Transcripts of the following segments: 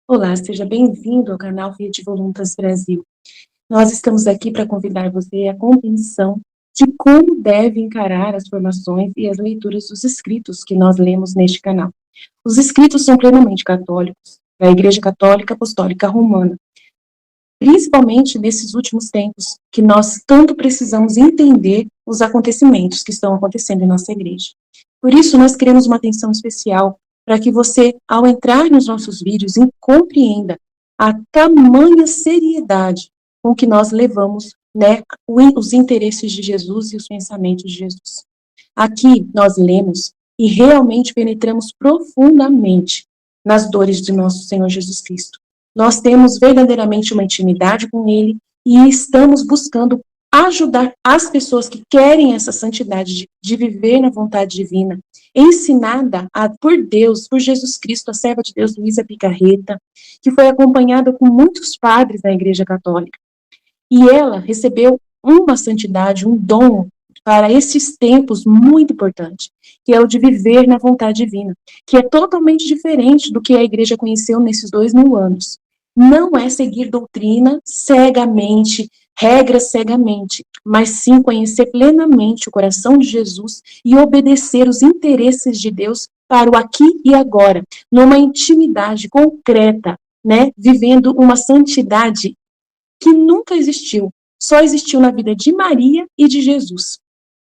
Olá, seja bem-vindo ao canal Rede Voluntas Brasil. Nós estamos aqui para convidar você à compreensão de como deve encarar as formações e as leituras dos escritos que nós lemos neste canal. Os escritos são plenamente católicos, da Igreja Católica Apostólica Romana, principalmente nesses últimos tempos, que nós tanto precisamos entender os acontecimentos que estão acontecendo em nossa igreja. Por isso, nós queremos uma atenção especial para que você, ao entrar nos nossos vídeos, compreenda a tamanha seriedade com que nós levamos, né, os interesses de Jesus e os pensamentos de Jesus. Aqui nós lemos e realmente penetramos profundamente nas dores de nosso Senhor Jesus Cristo. Nós temos verdadeiramente uma intimidade com Ele e estamos buscando ajudar as pessoas que querem essa santidade de viver na vontade divina, ensinada por Deus, por Jesus Cristo, a serva de Deus, Luísa Picarreta, que foi acompanhada com muitos padres da Igreja Católica. E ela recebeu uma santidade, um dom para esses tempos muito importante, que é o de viver na vontade divina, que é totalmente diferente do que a Igreja conheceu nesses 2000 anos. Não é seguir doutrina cegamente, regras cegamente, mas sim conhecer plenamente o coração de Jesus e obedecer os interesses de Deus para o aqui e agora, numa intimidade concreta, né, vivendo uma santidade que nunca existiu, só existiu na vida de Maria e de Jesus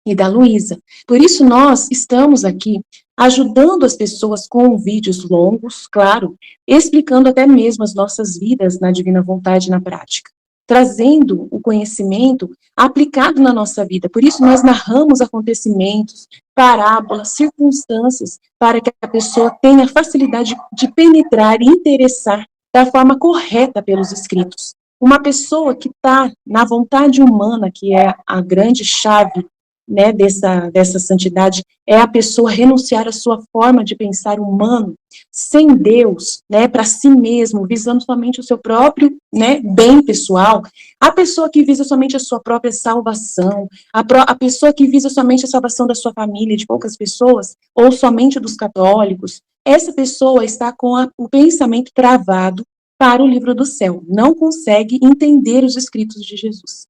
e da Luísa. Por isso nós estamos aqui ajudando as pessoas com vídeos longos, claro, explicando até mesmo as nossas vidas na divina vontade na prática, trazendo o conhecimento aplicado na nossa vida. Por isso nós narramos acontecimentos, parábolas, circunstâncias, para que a pessoa tenha facilidade de penetrar e interessar da forma correta pelos escritos. Uma pessoa que está na vontade humana, que é a grande chave, né, dessa santidade, é a pessoa renunciar à sua forma de pensar humano, sem Deus, né, para si mesmo, visando somente o seu próprio, né, bem pessoal. A pessoa que visa somente a sua própria salvação, a pessoa que visa somente a salvação da sua família, de poucas pessoas, ou somente dos católicos, essa pessoa está com o pensamento travado para o livro do céu, não consegue entender os escritos de Jesus.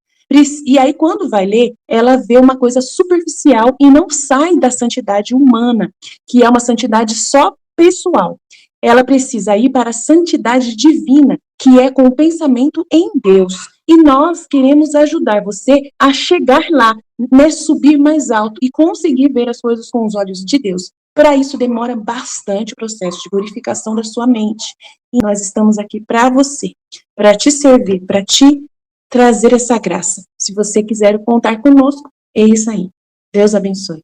E aí, quando vai ler, ela vê uma coisa superficial e não sai da santidade humana, que é uma santidade só pessoal. Ela precisa ir para a santidade divina, que é com o pensamento em Deus. E nós queremos ajudar você a chegar lá, né, subir mais alto e conseguir ver as coisas com os olhos de Deus. Para isso, demora bastante o processo de purificação da sua mente. E nós estamos aqui para você, para te servir, para te trazer essa graça. Se você quiser contar conosco, é isso aí. Deus abençoe.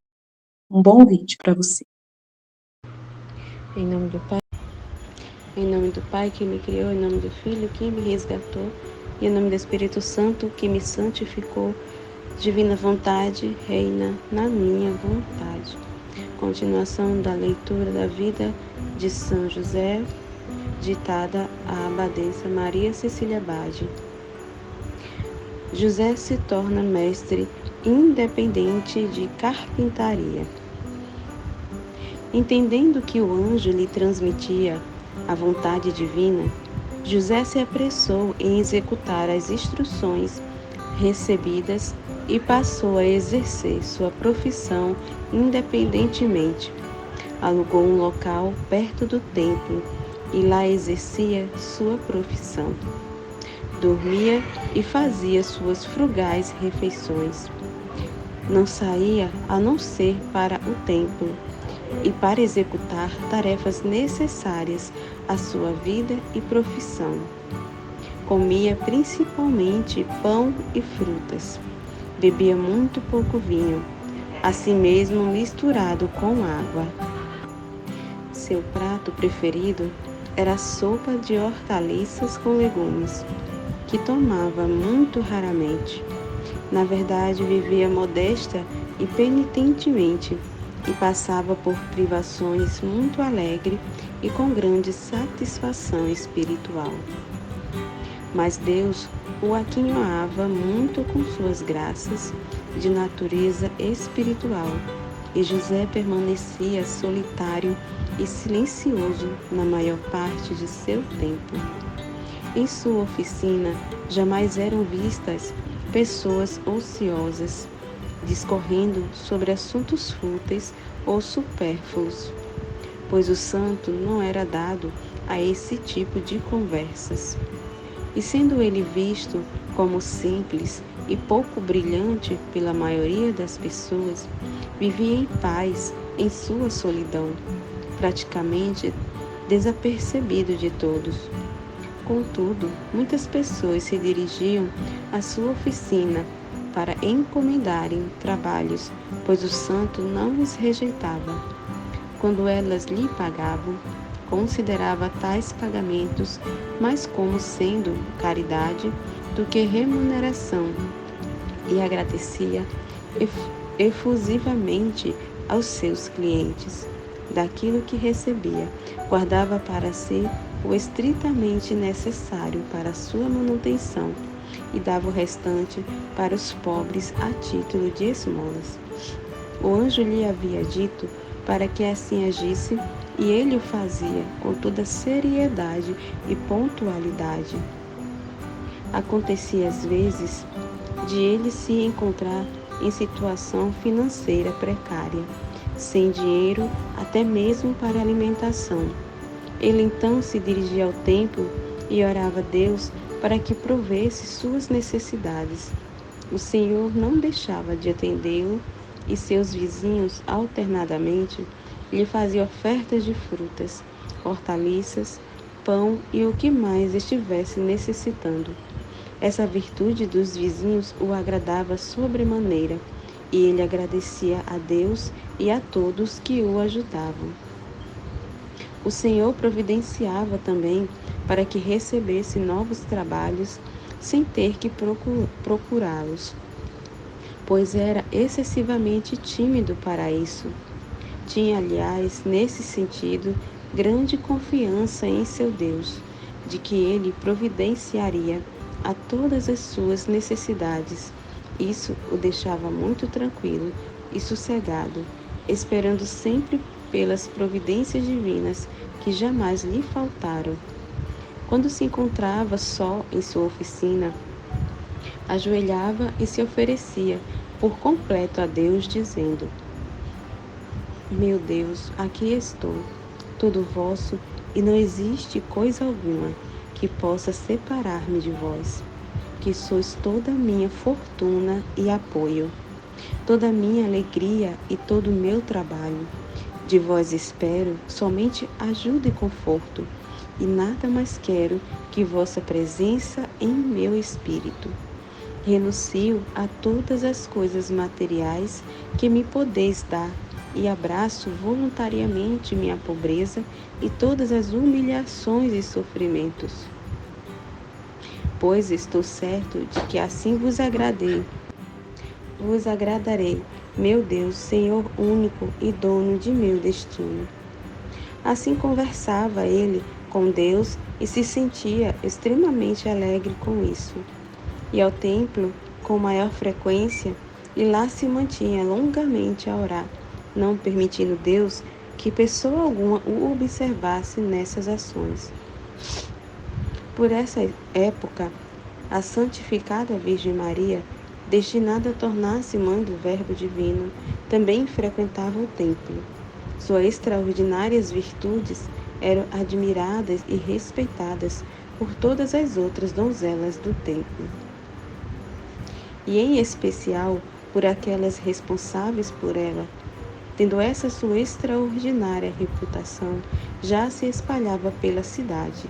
Um bom vídeo para você. Em nome do Pai que me criou, em nome do Filho que me resgatou, e em nome do Espírito Santo que me santificou, divina vontade reina na minha vontade. Continuação da leitura da vida de São José, ditada à abadesa Maria Cecília Bade. José se torna mestre independente de carpintaria. Entendendo que o anjo lhe transmitia a vontade divina, José se apressou em executar as instruções recebidas e passou a exercer sua profissão independentemente. Alugou um local perto do templo e lá exercia sua profissão. Dormia e fazia suas frugais refeições. Não saía a não ser para o templo e para executar tarefas necessárias à sua vida e profissão. Comia principalmente pão e frutas. Bebia muito pouco vinho, assim mesmo misturado com água. Seu prato preferido era a sopa de hortaliças com legumes, que tomava muito raramente. Na verdade, vivia modesta e penitentemente e passava por privações muito alegre e com grande satisfação espiritual. Mas Deus o aquinhoava muito com suas graças de natureza espiritual, e José permanecia solitário e silencioso na maior parte de seu tempo. Em sua oficina jamais eram vistas pessoas ociosas, discorrendo sobre assuntos fúteis ou supérfluos, pois o santo não era dado a esse tipo de conversas. E sendo ele visto como simples e pouco brilhante pela maioria das pessoas, vivia em paz em sua solidão, praticamente desapercebido de todos. Contudo, muitas pessoas se dirigiam à sua oficina para encomendarem trabalhos, pois o santo não os rejeitava. Quando elas lhe pagavam, considerava tais pagamentos mais como sendo caridade do que remuneração, e agradecia efusivamente aos seus clientes. Daquilo que recebia, guardava para si o estritamente necessário para sua manutenção e dava o restante para os pobres a título de esmolas. O anjo lhe havia dito para que assim agisse, e ele o fazia com toda seriedade e pontualidade. Acontecia às vezes de ele se encontrar em situação financeira precária, sem dinheiro até mesmo para alimentação. Ele então se dirigia ao templo e orava a Deus para que provesse suas necessidades. O Senhor não deixava de atendê-lo, e seus vizinhos alternadamente lhe faziam ofertas de frutas, hortaliças, pão e o que mais estivesse necessitando. Essa virtude dos vizinhos o agradava sobremaneira, e ele agradecia a Deus e a todos que o ajudavam. O Senhor providenciava também para que recebesse novos trabalhos sem ter que procurá-los, pois era excessivamente tímido para isso. Tinha, aliás, nesse sentido, grande confiança em seu Deus, de que ele providenciaria a todas as suas necessidades. Isso o deixava muito tranquilo e sossegado, esperando sempre pelas providências divinas que jamais lhe faltaram. Quando se encontrava só em sua oficina, ajoelhava e se oferecia por completo a Deus, dizendo: Meu Deus, aqui estou, tudo vosso, e não existe coisa alguma que possa separar-me de vós, que sois toda a minha fortuna e apoio, toda a minha alegria e todo o meu trabalho. De vós espero somente ajuda e conforto, e nada mais quero que vossa presença em meu espírito. Renuncio a todas as coisas materiais que me podeis dar, e abraço voluntariamente minha pobreza e todas as humilhações e sofrimentos. Pois estou certo de que assim vos agradarei, meu Deus, Senhor único e dono de meu destino. Assim conversava ele com Deus e se sentia extremamente alegre com isso. E ao templo com maior frequência, e lá se mantinha longamente a orar, não permitindo Deus que pessoa alguma o observasse nessas ações. Por essa época, a santificada Virgem Maria, destinada a tornar-se mãe do Verbo Divino, também frequentava o templo. Suas extraordinárias virtudes eram admiradas e respeitadas por todas as outras donzelas do templo, e em especial por aquelas responsáveis por ela. Tendo essa sua extraordinária reputação, já se espalhava pela cidade.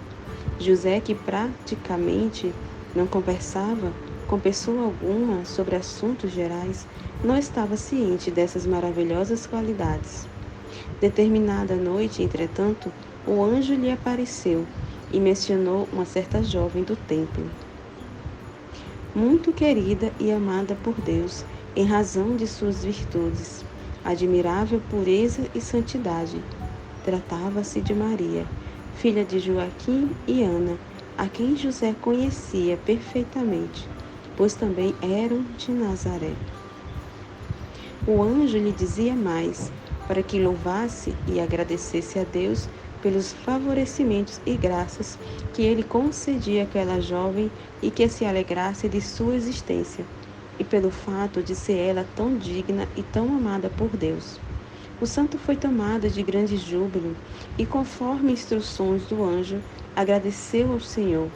José, que praticamente não conversava com pessoa alguma sobre assuntos gerais, não estava ciente dessas maravilhosas qualidades. Determinada noite, entretanto, o anjo lhe apareceu e mencionou uma certa jovem do templo, muito querida e amada por Deus, em razão de suas virtudes, admirável pureza e santidade. Tratava-se de Maria, filha de Joaquim e Ana, a quem José conhecia perfeitamente, pois também eram de Nazaré. O anjo lhe dizia mais, para que louvasse e agradecesse a Deus pelos favorecimentos e graças que ele concedia àquela jovem e que se alegrasse de sua existência, e pelo fato de ser ela tão digna e tão amada por Deus. O santo foi tomado de grande júbilo e, conforme instruções do anjo, agradeceu ao Senhor.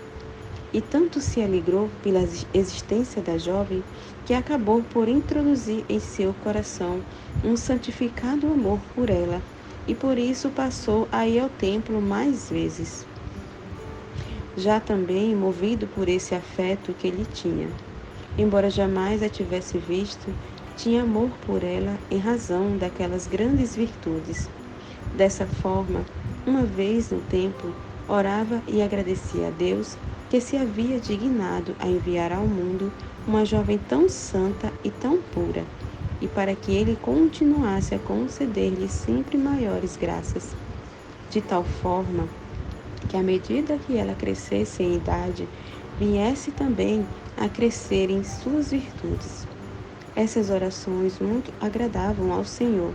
E tanto se alegrou pela existência da jovem que acabou por introduzir em seu coração um santificado amor por ela, e por isso passou a ir ao templo mais vezes, já também movido por esse afeto que lhe tinha. Embora jamais a tivesse visto, tinha amor por ela em razão daquelas grandes virtudes. Dessa forma, uma vez no templo, orava e agradecia a Deus que se havia dignado a enviar ao mundo uma jovem tão santa e tão pura, e para que ele continuasse a conceder-lhe sempre maiores graças, de tal forma que, à medida que ela crescesse em idade, viesse também a crescer em suas virtudes. Essas orações muito agradavam ao Senhor,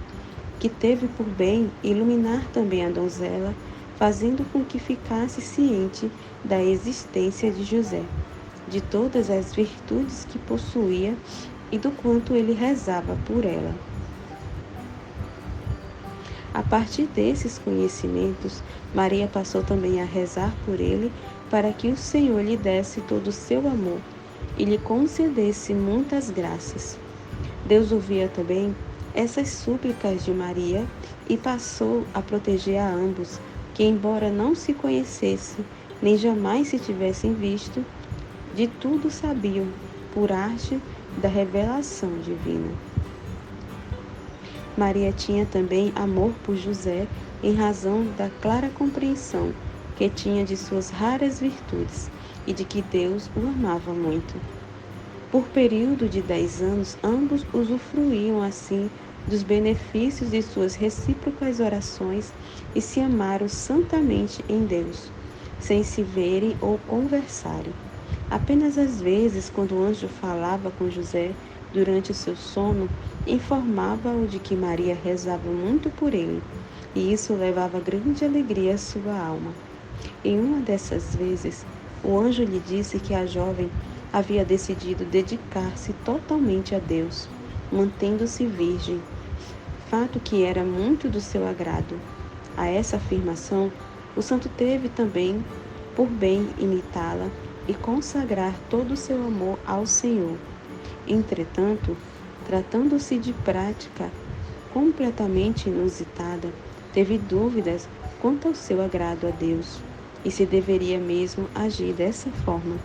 que teve por bem iluminar também a donzela, fazendo com que ficasse ciente da existência de José, de todas as virtudes que possuía e do quanto ele rezava por ela. A partir desses conhecimentos, Maria passou também a rezar por ele para que o Senhor lhe desse todo o seu amor e lhe concedesse muitas graças. Deus ouvia também essas súplicas de Maria e passou a proteger a ambos, que, embora não se conhecessem, nem jamais se tivessem visto, de tudo sabiam, por arte da revelação divina. Maria tinha também amor por José, em razão da clara compreensão que tinha de suas raras virtudes e de que Deus o amava muito. Por período de 10 anos, ambos usufruíam assim dos benefícios de suas recíprocas orações e se amaram santamente em Deus, sem se verem ou conversarem. Apenas às vezes, quando o anjo falava com José durante o seu sono, informava-o de que Maria rezava muito por ele, e isso levava grande alegria à sua alma. Em uma dessas vezes, o anjo lhe disse que a jovem havia decidido dedicar-se totalmente a Deus, mantendo-se virgem, fato que era muito do seu agrado. A essa afirmação, o santo teve também por bem imitá-la e consagrar todo o seu amor ao Senhor. Entretanto, tratando-se de prática completamente inusitada, teve dúvidas quanto ao seu agrado a Deus e se deveria mesmo agir dessa forma.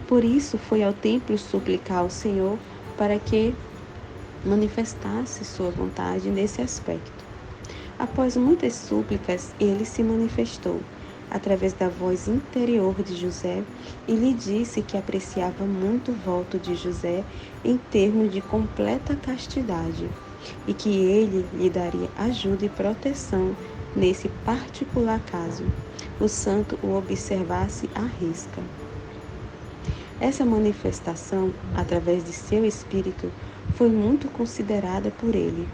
Por isso foi ao templo suplicar ao Senhor para que manifestasse sua vontade nesse aspecto. Após muitas súplicas, ele se manifestou através da voz interior de José e lhe disse que apreciava muito o voto de José em termos de completa castidade e que ele lhe daria ajuda e proteção nesse particular caso. O santo o observasse à risca. Essa manifestação, através de seu espírito, foi muito considerada por ele,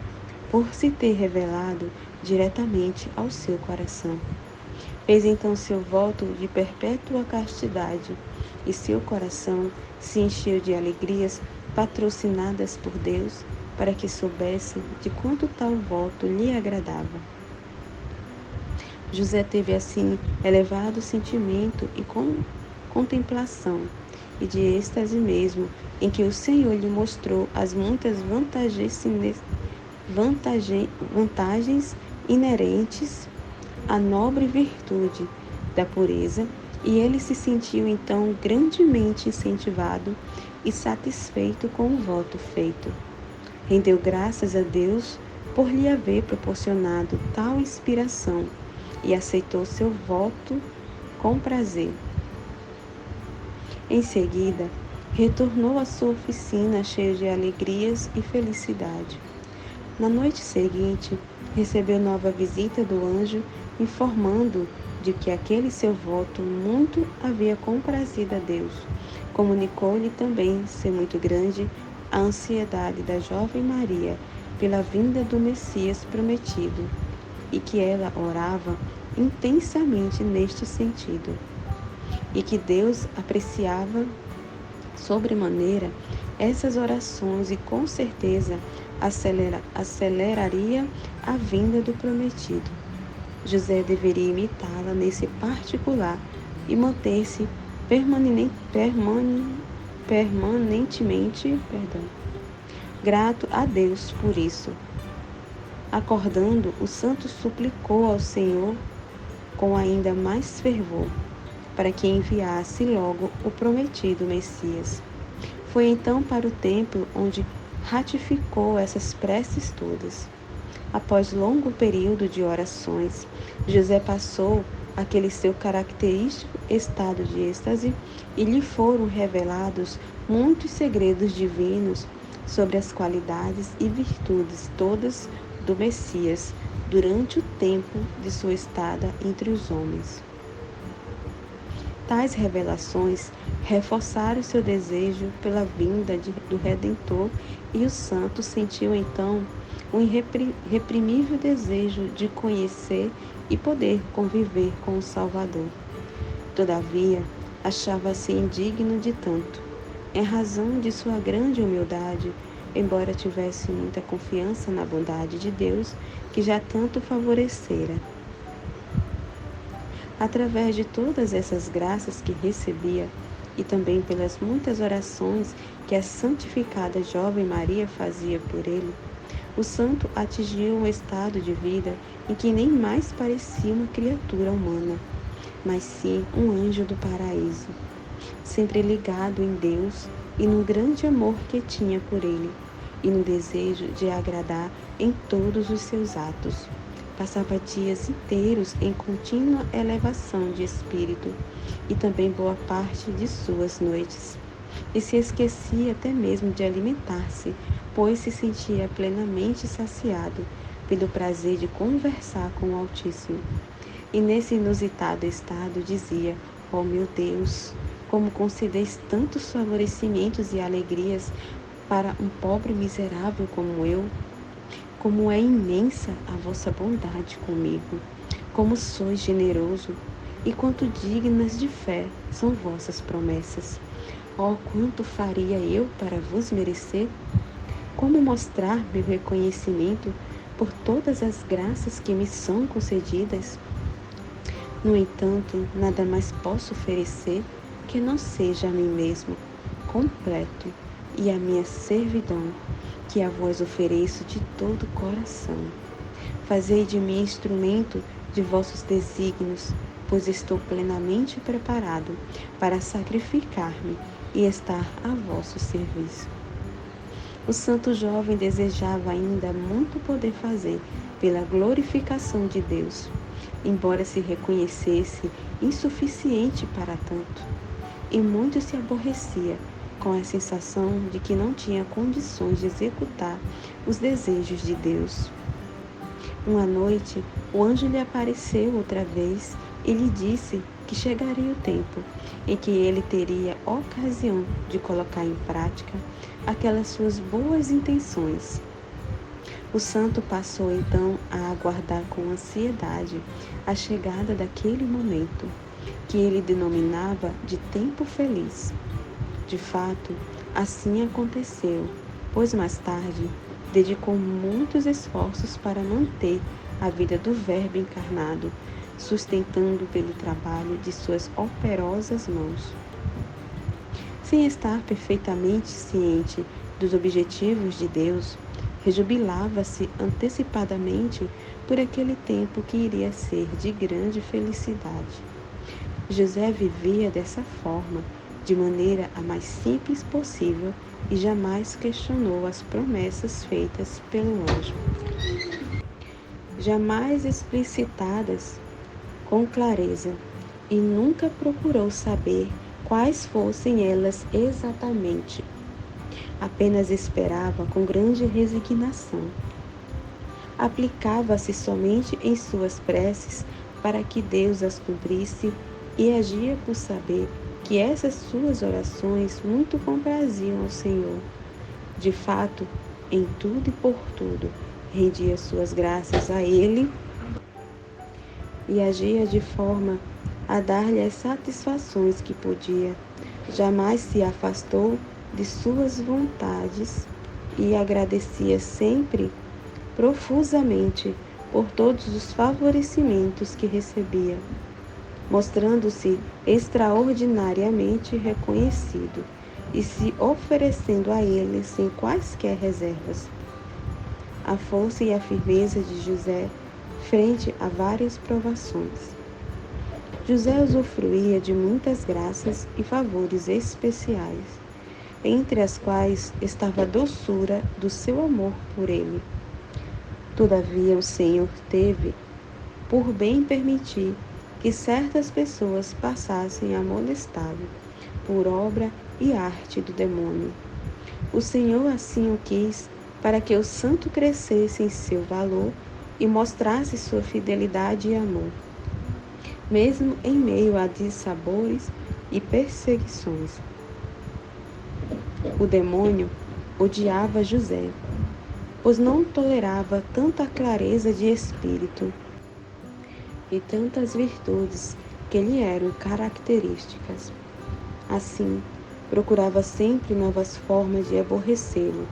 por se ter revelado diretamente ao seu coração. Fez então seu voto de perpétua castidade, e seu coração se encheu de alegrias patrocinadas por Deus, para que soubesse de quanto tal voto lhe agradava. José teve assim elevado sentimento e contemplação, e de êxtase mesmo, em que o Senhor lhe mostrou as muitas vantagens inerentes à nobre virtude da pureza, e ele se sentiu então grandemente incentivado e satisfeito com o voto feito. Rendeu graças a Deus por lhe haver proporcionado tal inspiração e aceitou seu voto com prazer. Em seguida, retornou à sua oficina cheio de alegrias e felicidade. Na noite seguinte, recebeu nova visita do anjo, informando de que aquele seu voto muito havia comprazido a Deus. Comunicou-lhe também ser muito grande a ansiedade da jovem Maria pela vinda do Messias prometido, e que ela orava intensamente neste sentido, e que Deus apreciava sobremaneira essas orações e com certeza aceleraria a vinda do prometido. José deveria imitá-la nesse particular e manter-se permanentemente grato a Deus por isso. Acordando, o santo suplicou ao Senhor com ainda mais fervor, para que enviasse logo o prometido Messias. Foi então para o templo onde ratificou essas preces todas. Após longo período de orações, José passou aquele seu característico estado de êxtase e lhe foram revelados muitos segredos divinos sobre as qualidades e virtudes todas do Messias durante o tempo de sua estada entre os homens. Tais revelações reforçaram seu desejo pela vinda do Redentor e o santo sentiu então um irreprimível desejo de conhecer e poder conviver com o Salvador. Todavia, achava-se indigno de tanto, em razão de sua grande humildade, embora tivesse muita confiança na bondade de Deus, que já tanto favorecera. Através de todas essas graças que recebia, e também pelas muitas orações que a santificada jovem Maria fazia por ele, o santo atingiu um estado de vida em que nem mais parecia uma criatura humana, mas sim um anjo do paraíso, sempre ligado em Deus e no grande amor que tinha por ele, e no desejo de agradar em todos os seus atos. Passava dias inteiros em contínua elevação de espírito e também boa parte de suas noites. E se esquecia até mesmo de alimentar-se, pois se sentia plenamente saciado pelo prazer de conversar com o Altíssimo. E nesse inusitado estado dizia: ó meu Deus, como concedeis tantos favorecimentos e alegrias para um pobre miserável como eu? Como é imensa a vossa bondade comigo, como sois generoso, e quanto dignas de fé são vossas promessas. Oh, quanto faria eu para vos merecer? Como mostrar meu reconhecimento por todas as graças que me são concedidas? No entanto, nada mais posso oferecer que não seja a mim mesmo, completo, e a minha servidão, que a vós ofereço de todo o coração. Fazei de mim instrumento de vossos desígnios, pois estou plenamente preparado para sacrificar-me e estar a vosso serviço. O santo jovem desejava ainda muito poder fazer pela glorificação de Deus, embora se reconhecesse insuficiente para tanto, e muito se aborrecia com a sensação de que não tinha condições de executar os desejos de Deus. Uma noite, o anjo lhe apareceu outra vez e lhe disse que chegaria o tempo em que ele teria ocasião de colocar em prática aquelas suas boas intenções. O santo passou então a aguardar com ansiedade a chegada daquele momento, que ele denominava de tempo feliz. De fato, assim aconteceu, pois mais tarde dedicou muitos esforços para manter a vida do Verbo encarnado, sustentando pelo trabalho de suas operosas mãos. Sem estar perfeitamente ciente dos objetivos de Deus, rejubilava-se antecipadamente por aquele tempo que iria ser de grande felicidade. José vivia dessa forma, de maneira a mais simples possível, e jamais questionou as promessas feitas pelo anjo, jamais explicitadas com clareza, e nunca procurou saber quais fossem elas exatamente. Apenas esperava com grande resignação. Aplicava-se somente em suas preces para que Deus as cumprisse e agia por saber que essas suas orações muito compraziam ao Senhor. De fato, em tudo e por tudo, rendia suas graças a Ele e agia de forma a dar-lhe as satisfações que podia. Jamais se afastou de suas vontades e agradecia sempre profusamente por todos os favorecimentos que recebia, mostrando-se extraordinariamente reconhecido e se oferecendo a ele sem quaisquer reservas. A força e a firmeza de José frente a várias provações. José usufruía de muitas graças e favores especiais, entre as quais estava a doçura do seu amor por ele. Todavia o Senhor teve por bem permitir que certas pessoas passassem a molestá-lo, por obra e arte do demônio. O Senhor assim o quis, para que o santo crescesse em seu valor e mostrasse sua fidelidade e amor, mesmo em meio a dissabores e perseguições. O demônio odiava José, pois não tolerava tanta clareza de espírito e tantas virtudes que lhe eram características. Assim, procurava sempre novas formas de aborrecê-lo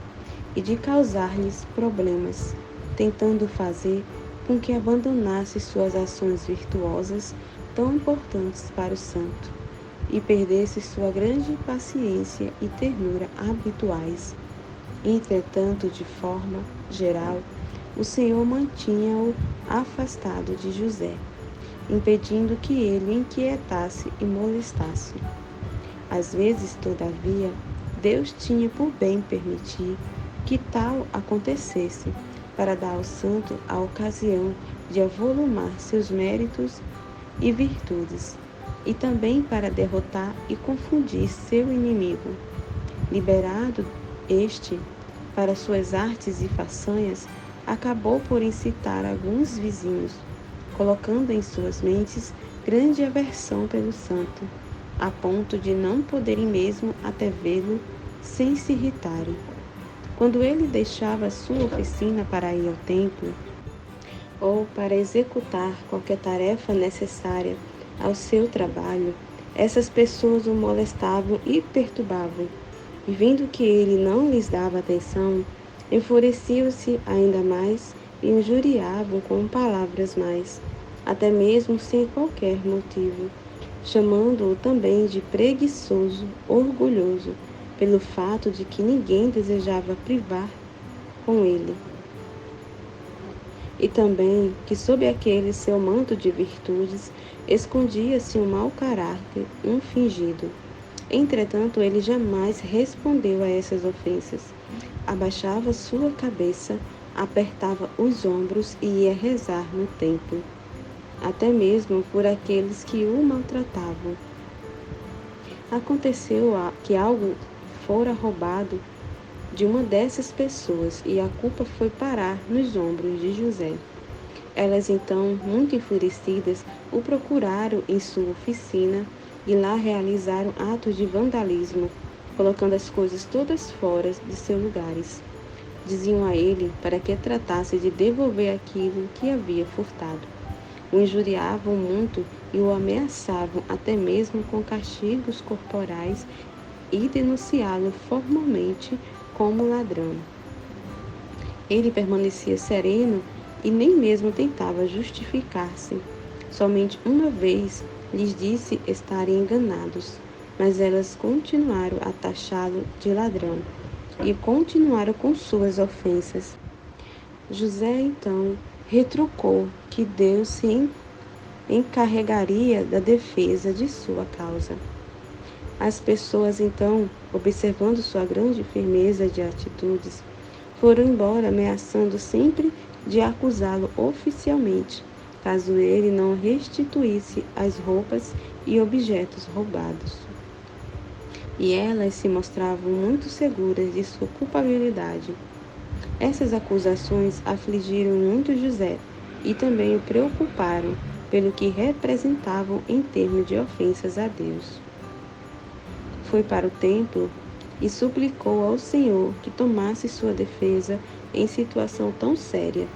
e de causar-lhes problemas, tentando fazer com que abandonasse suas ações virtuosas tão importantes para o santo e perdesse sua grande paciência e ternura habituais. Entretanto, de forma geral, o Senhor mantinha-o afastado de José, impedindo que ele inquietasse e molestasse. Às vezes, todavia, Deus tinha por bem permitir que tal acontecesse, para dar ao santo a ocasião de avolumar seus méritos e virtudes, e também para derrotar e confundir seu inimigo. Liberado este para suas artes e façanhas, acabou por incitar alguns vizinhos, colocando em suas mentes grande aversão pelo santo, a ponto de não poderem mesmo até vê-lo sem se irritarem. Quando ele deixava sua oficina para ir ao templo, ou para executar qualquer tarefa necessária ao seu trabalho, essas pessoas o molestavam e perturbavam, e vendo que ele não lhes dava atenção, enfureciam-se ainda mais e injuriavam com palavras mais, até mesmo sem qualquer motivo, chamando-o também de preguiçoso, orgulhoso, pelo fato de que ninguém desejava privar com ele. E também que sob aquele seu manto de virtudes escondia-se um mau caráter, um fingido. Entretanto, ele jamais respondeu a essas ofensas. Abaixava sua cabeça, apertava os ombros e ia rezar no templo, até mesmo por aqueles que o maltratavam. Aconteceu que algo fora roubado de uma dessas pessoas e a culpa foi parar nos ombros de José. Elas então, muito enfurecidas, o procuraram em sua oficina e lá realizaram atos de vandalismo, colocando as coisas todas fora de seus lugares. Diziam a ele para que tratasse de devolver aquilo que havia furtado. O injuriavam muito e o ameaçavam até mesmo com castigos corporais e denunciá-lo formalmente como ladrão. Ele permanecia sereno e nem mesmo tentava justificar-se. Somente uma vez lhes disse estarem enganados, mas elas continuaram a taxá-lo de ladrão e continuaram com suas ofensas. José então retrucou que Deus se encarregaria da defesa de sua causa. As pessoas então, observando sua grande firmeza de atitudes, foram embora ameaçando sempre de acusá-lo oficialmente, caso ele não restituísse as roupas e objetos roubados. E elas se mostravam muito seguras de sua culpabilidade. Essas acusações afligiram muito José e também o preocuparam, pelo que representavam em termos de ofensas a Deus. Foi para o templo e suplicou ao Senhor que tomasse sua defesa em situação tão séria,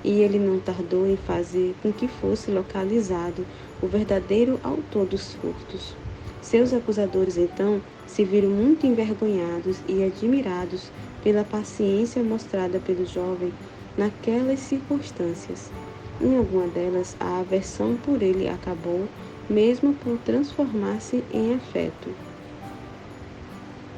e ele não tardou em fazer com que fosse localizado o verdadeiro autor dos furtos. Seus acusadores, então, se viram muito envergonhados e admirados pela paciência mostrada pelo jovem naquelas circunstâncias. Em alguma delas, a aversão por ele acabou, mesmo por transformar-se em afeto.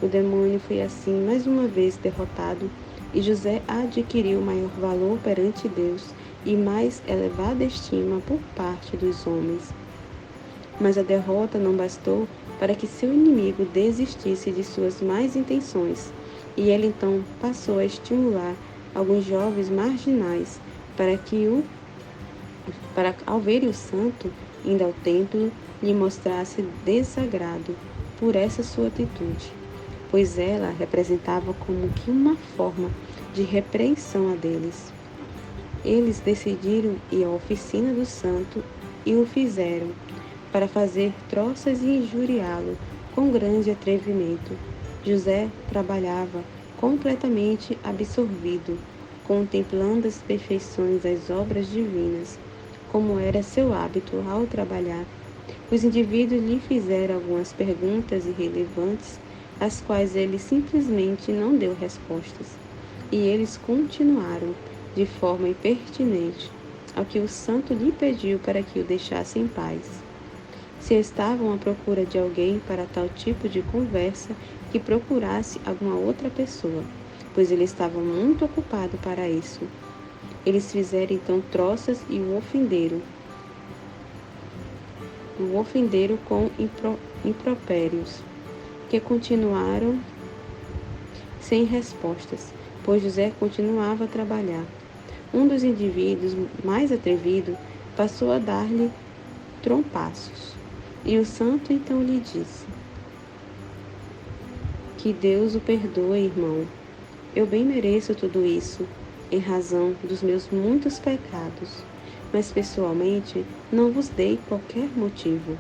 O demônio foi assim mais uma vez derrotado e José adquiriu maior valor perante Deus e mais elevada estima por parte dos homens. Mas a derrota não bastou para que seu inimigo desistisse de suas más intenções, e ele então passou a estimular alguns jovens marginais para ao verem o santo indo ao templo, lhe mostrasse desagrado por essa sua atitude, pois ela representava como que uma forma de repreensão a deles. Eles decidiram ir à oficina do santo e o fizeram, para fazer troças e injuriá-lo com grande atrevimento. José trabalhava completamente absorvido, contemplando as perfeições das obras divinas, como era seu hábito ao trabalhar. Os indivíduos lhe fizeram algumas perguntas irrelevantes, às quais ele simplesmente não deu respostas, e eles continuaram, de forma impertinente, ao que o santo lhe pediu para que o deixasse em paz. Se estavam à procura de alguém para tal tipo de conversa, que procurasse alguma outra pessoa, pois ele estava muito ocupado para isso. Eles fizeram então troças e o ofenderam com impropérios, que continuaram sem respostas, pois José continuava a trabalhar. Um dos indivíduos mais atrevido passou a dar-lhe trompaços, e o santo então lhe disse: Que Deus o perdoe, irmão. Eu bem mereço tudo isso, em razão dos meus muitos pecados, mas pessoalmente não vos dei qualquer motivo.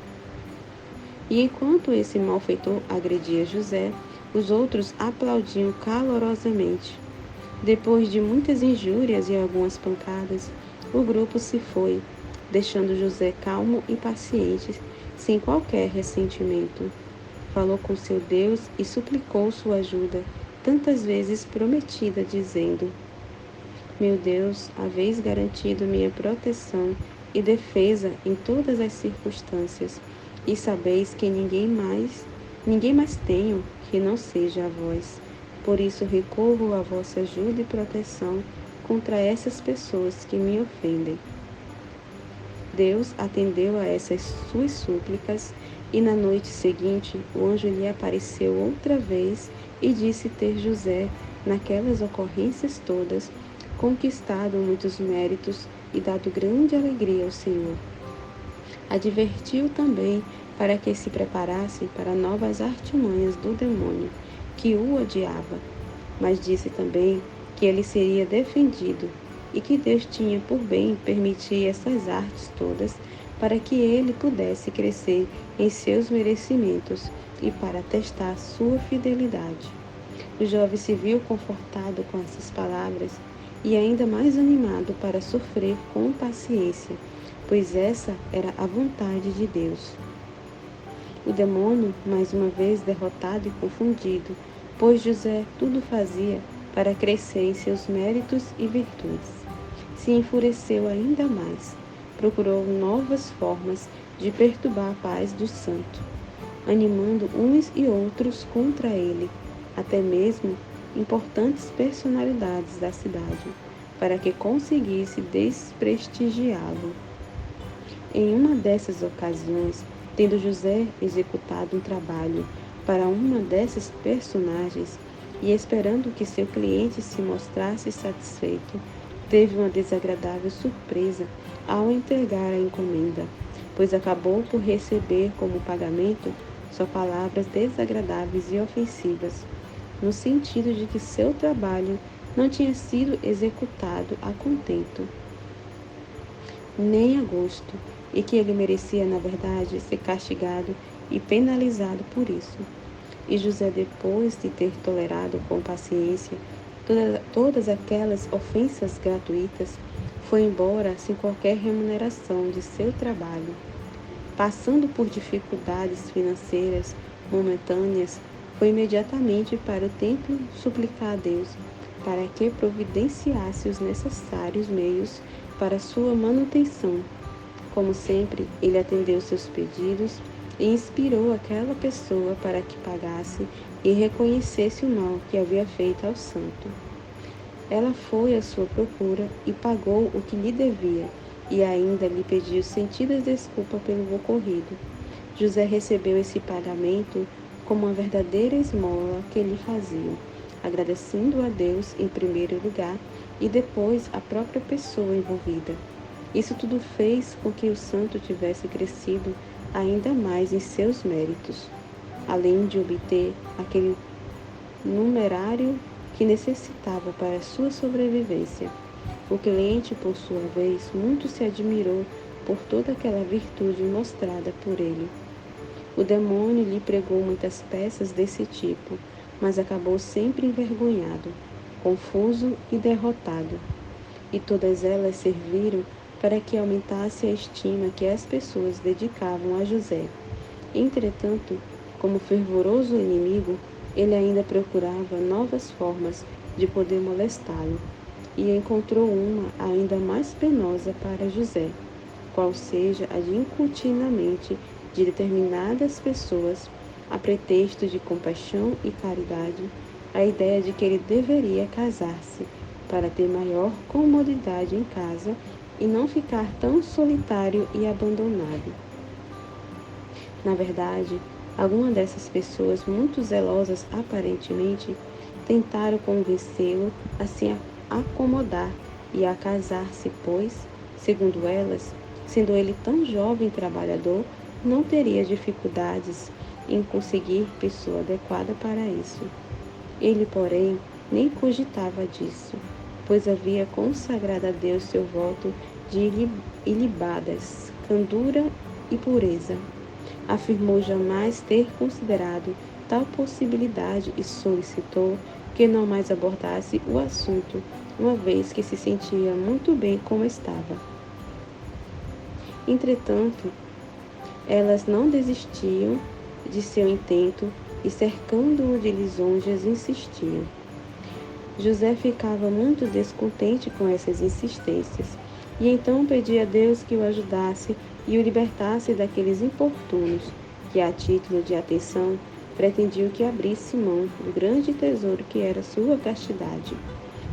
E enquanto esse malfeitor agredia José, os outros aplaudiam calorosamente. Depois de muitas injúrias e algumas pancadas, o grupo se foi, deixando José calmo e paciente, sem qualquer ressentimento. Falou com seu Deus e suplicou sua ajuda, tantas vezes prometida, dizendo: Meu Deus, haveis garantido minha proteção e defesa em todas as circunstâncias, e sabeis que ninguém mais tenho que não seja a vós. Por isso recorro à vossa ajuda e proteção contra essas pessoas que me ofendem. Deus atendeu a essas suas súplicas, e na noite seguinte o anjo lhe apareceu outra vez e disse ter José, naquelas ocorrências todas, conquistado muitos méritos e dado grande alegria ao Senhor. Advertiu também para que se preparasse para novas artimanhas do demônio, que o odiava, mas disse também que ele seria defendido e que Deus tinha por bem permitir essas artes todas para que ele pudesse crescer em seus merecimentos e para testar sua fidelidade. O jovem se viu confortado com essas palavras e ainda mais animado para sofrer com paciência, pois essa era a vontade de Deus. O demônio, mais uma vez derrotado e confundido, pois José tudo fazia para crescer em seus méritos e virtudes, se enfureceu ainda mais, procurou novas formas de perturbar a paz do santo, animando uns e outros contra ele, até mesmo importantes personalidades da cidade, para que conseguisse desprestigiá-lo. Em uma dessas ocasiões, tendo José executado um trabalho para uma dessas personagens e esperando que seu cliente se mostrasse satisfeito, teve uma desagradável surpresa ao entregar a encomenda, pois acabou por receber como pagamento só palavras desagradáveis e ofensivas, no sentido de que seu trabalho não tinha sido executado a contento. nem a gosto, e que ele merecia, na verdade, ser castigado e penalizado por isso. E José, depois de ter tolerado com paciência todas aquelas ofensas gratuitas, foi embora sem qualquer remuneração de seu trabalho. Passando por dificuldades financeiras momentâneas, foi imediatamente para o templo suplicar a Deus para que providenciasse os necessários meios para sua manutenção. Como sempre, ele atendeu seus pedidos e inspirou aquela pessoa para que pagasse e reconhecesse o mal que havia feito ao santo. Ela foi à sua procura e pagou o que lhe devia, e ainda lhe pediu sentidas desculpas pelo ocorrido. José recebeu esse pagamento como uma verdadeira esmola que lhe faziam, agradecendo a Deus em primeiro lugar e depois a própria pessoa envolvida. Isso tudo fez com que o santo tivesse crescido ainda mais em seus méritos, além de obter aquele numerário que necessitava para sua sobrevivência. O cliente, por sua vez, muito se admirou por toda aquela virtude mostrada por ele. O demônio lhe pregou muitas peças desse tipo, mas acabou sempre envergonhado, confuso e derrotado. E todas elas serviram para que aumentasse a estima que as pessoas dedicavam a José. Entretanto, como fervoroso inimigo, ele ainda procurava novas formas de poder molestá-lo, e encontrou uma ainda mais penosa para José, qual seja a de incutir na mente de determinadas pessoas, a pretexto de compaixão e caridade, a ideia de que ele deveria casar-se para ter maior comodidade em casa e não ficar tão solitário e abandonado. Na verdade, algumas dessas pessoas, muito zelosas aparentemente, tentaram convencê-lo a se acomodar e a casar-se, pois, segundo elas, sendo ele tão jovem e trabalhador, não teria dificuldades em conseguir pessoa adequada para isso. Ele, porém, nem cogitava disso, pois havia consagrado a Deus seu voto de ilibadas, candura e pureza. Afirmou jamais ter considerado tal possibilidade e solicitou que não mais abordasse o assunto, uma vez que se sentia muito bem como estava. Entretanto, elas não desistiam de seu intento e, cercando-o de lisonjas, insistiam. José ficava muito descontente com essas insistências e então pedia a Deus que o ajudasse e o libertasse daqueles importunos que, a título de atenção, pretendiam que abrisse mão do grande tesouro que era sua castidade.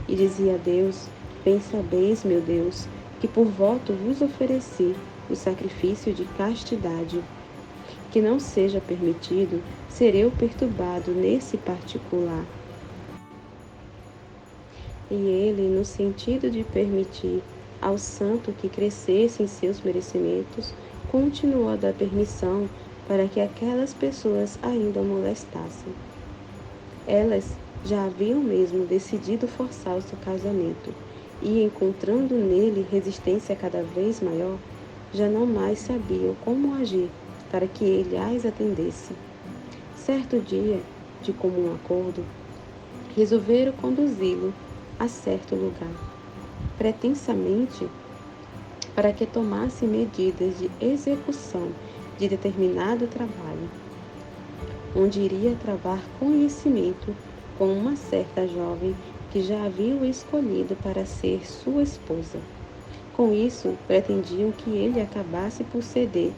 E dizia a Deus: bem sabeis, meu Deus, que por voto vos ofereci o sacrifício de castidade. Que não seja permitido ser eu perturbado nesse particular. E ele, no sentido de permitir ao santo que crescesse em seus merecimentos, continuou a dar permissão para que aquelas pessoas ainda o molestassem. Elas já haviam mesmo decidido forçar o seu casamento e, encontrando nele resistência cada vez maior, já não mais sabiam como agir para que ele as atendesse. Certo dia, de comum acordo, resolveram conduzi-lo a certo lugar, pretensamente para que tomasse medidas de execução de determinado trabalho, onde iria travar conhecimento com uma certa jovem que já haviam escolhido para ser sua esposa. Com isso, pretendiam que ele acabasse por ceder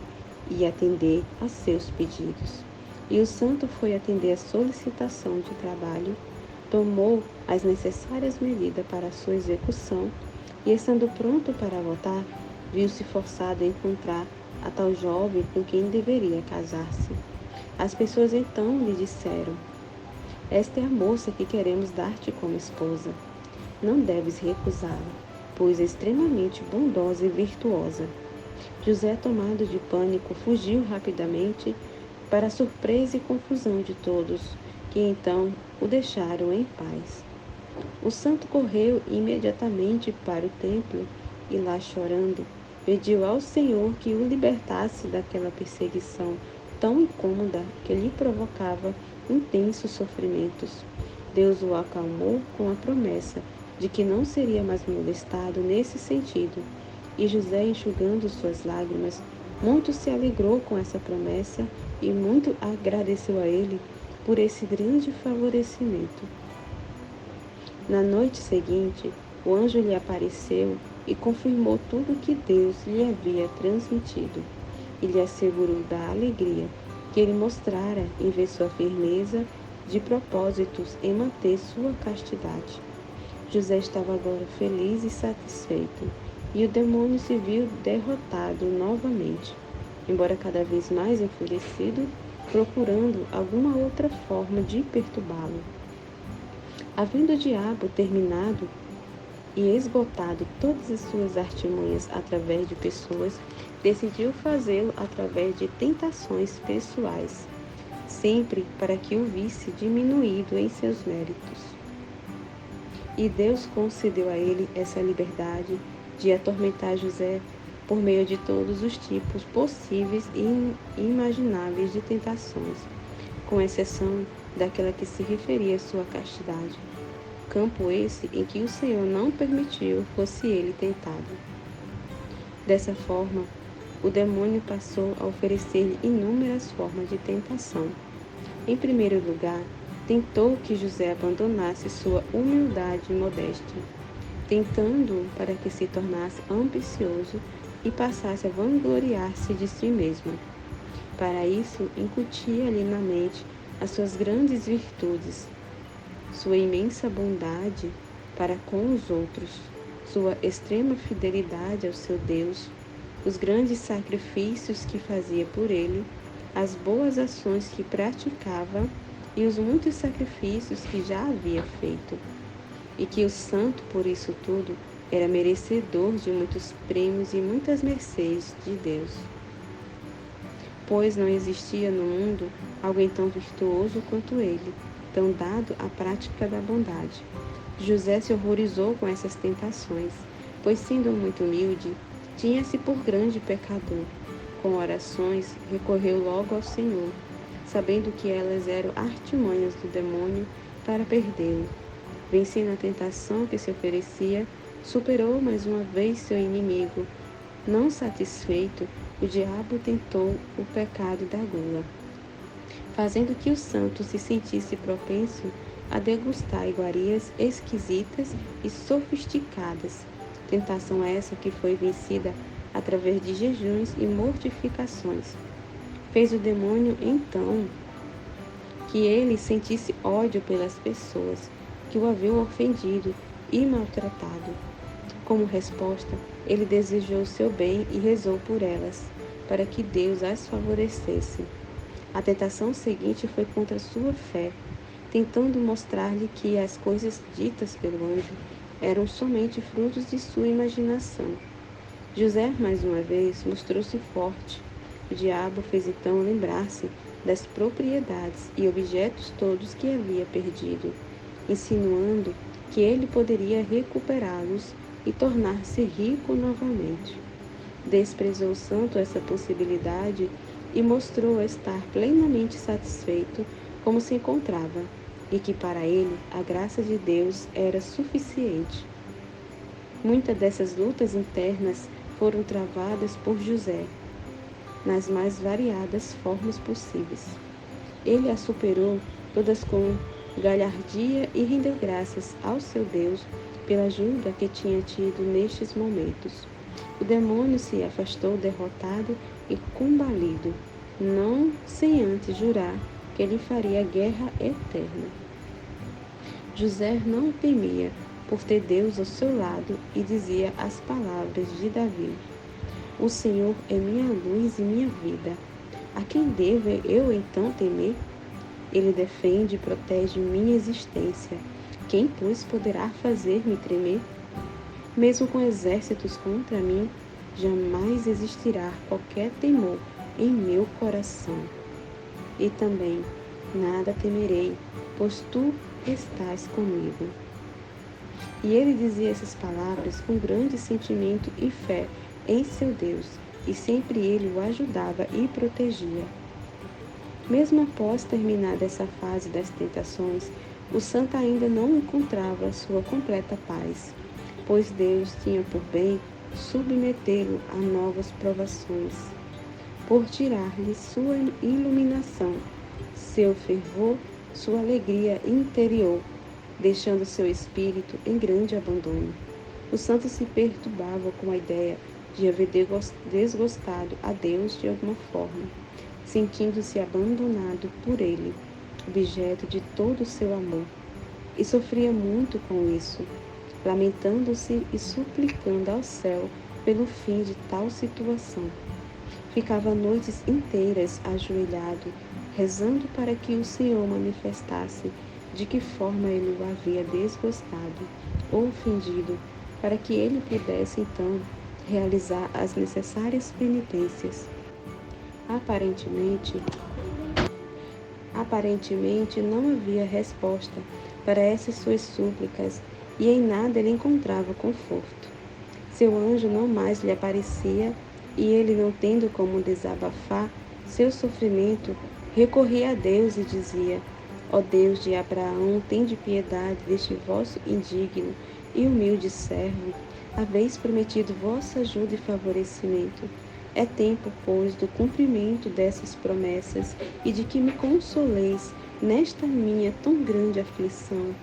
e atender a seus pedidos. E o santo foi atender a solicitação de trabalho, tomou as necessárias medidas para sua execução e, estando pronto para voltar, viu-se forçado a encontrar a tal jovem com quem deveria casar-se. As pessoas então lhe disseram: esta é a moça que queremos dar-te como esposa. Não deves recusá-la, pois é extremamente bondosa e virtuosa. José, tomado de pânico, fugiu rapidamente, para a surpresa e confusão de todos, que então o deixaram em paz. O santo correu imediatamente para o templo e lá chorando, pediu ao Senhor que o libertasse daquela perseguição tão incômoda que lhe provocava intensos sofrimentos. Deus o acalmou com a promessa de que não seria mais molestado nesse sentido. E José, enxugando suas lágrimas, muito se alegrou com essa promessa e muito agradeceu a ele por esse grande favorecimento. Na noite seguinte, o anjo lhe apareceu e confirmou tudo o que Deus lhe havia transmitido, e lhe assegurou da alegria que ele mostrara em ver sua firmeza de propósitos em manter sua castidade. José estava agora feliz e satisfeito, e o demônio se viu derrotado novamente, embora cada vez mais enfurecido, procurando alguma outra forma de perturbá-lo. Havendo o diabo terminado e esgotado todas as suas artimanhas através de pessoas, decidiu fazê-lo através de tentações pessoais, sempre para que o visse diminuído em seus méritos. E Deus concedeu a ele essa liberdade de atormentar José por meio de todos os tipos possíveis e imagináveis de tentações, com exceção daquela que se referia à sua castidade. Campo esse em que o Senhor não permitiu fosse ele tentado. Dessa forma, o demônio passou a oferecer-lhe inúmeras formas de tentação. Em primeiro lugar, tentou que José abandonasse sua humildade e modéstia, tentando-o para que se tornasse ambicioso e passasse a vangloriar-se de si mesmo. Para isso, incutia-lhe na mente as suas grandes virtudes, sua imensa bondade para com os outros, sua extrema fidelidade ao seu Deus, os grandes sacrifícios que fazia por ele, as boas ações que praticava e os muitos sacrifícios que já havia feito, e que o santo, por isso tudo, era merecedor de muitos prêmios e muitas mercês de Deus. Pois não existia no mundo alguém tão virtuoso quanto ele, tão dado à prática da bondade. José se horrorizou com essas tentações, pois, sendo muito humilde, tinha-se por grande pecador. Com orações, recorreu logo ao Senhor, sabendo que elas eram artimanhas do demônio para perdê-lo. Vencendo a tentação que se oferecia, superou mais uma vez seu inimigo. Não satisfeito, o diabo tentou o pecado da gula, fazendo que o santo se sentisse propenso a degustar iguarias esquisitas e sofisticadas. Tentação essa que foi vencida através de jejuns e mortificações. Fez o demônio, então, que ele sentisse ódio pelas pessoas que o haviam ofendido e maltratado. Como resposta, ele desejou o seu bem e rezou por elas, para que Deus as favorecesse. A tentação seguinte foi contra sua fé, tentando mostrar-lhe que as coisas ditas pelo anjo eram somente frutos de sua imaginação. José, mais uma vez, mostrou-se forte. O diabo fez então lembrar-se das propriedades e objetos todos que havia perdido, insinuando que ele poderia recuperá-los e tornar-se rico novamente. Desprezou o santo essa possibilidade e mostrou estar plenamente satisfeito como se encontrava, e que para ele a graça de Deus era suficiente. Muitas dessas lutas internas foram travadas por José, nas mais variadas formas possíveis. Ele as superou todas com galhardia e rendeu graças ao seu Deus pela ajuda que tinha tido nestes momentos. O demônio se afastou derrotado e combalido, não sem antes jurar que ele faria guerra eterna. José não temia, por ter Deus ao seu lado, e dizia as palavras de Davi: O Senhor é minha luz e minha vida. A quem devo eu então temer? Ele defende e protege minha existência. Quem, pois, poderá fazer-me tremer? Mesmo com exércitos contra mim, jamais existirá qualquer temor em meu coração. E também nada temerei, pois tu estás comigo. E ele dizia essas palavras com grande sentimento e fé, em seu Deus, e sempre ele o ajudava e protegia. Mesmo após terminar essa fase das tentações, o santo ainda não encontrava sua completa paz, pois Deus tinha por bem submetê-lo a novas provações, por tirar-lhe sua iluminação, seu fervor, sua alegria interior, deixando seu espírito em grande abandono. O santo se perturbava com a ideia de haver desgostado a Deus de alguma forma, sentindo-se abandonado por ele, objeto de todo o seu amor, e sofria muito com isso, lamentando-se e suplicando ao céu pelo fim de tal situação. Ficava noites inteiras ajoelhado, rezando para que o Senhor manifestasse de que forma ele o havia desgostado ou ofendido, para que ele pudesse então realizar as necessárias penitências. Aparentemente não havia resposta para essas suas súplicas e em nada ele encontrava conforto. Seu anjo não mais lhe aparecia e ele, não tendo como desabafar seu sofrimento, recorria a Deus e dizia: Ó Deus de Abraão, tende piedade deste vosso indigno e humilde servo, haveis prometido vossa ajuda e favorecimento. É tempo, pois, do cumprimento dessas promessas e de que me consoleis nesta minha tão grande aflição.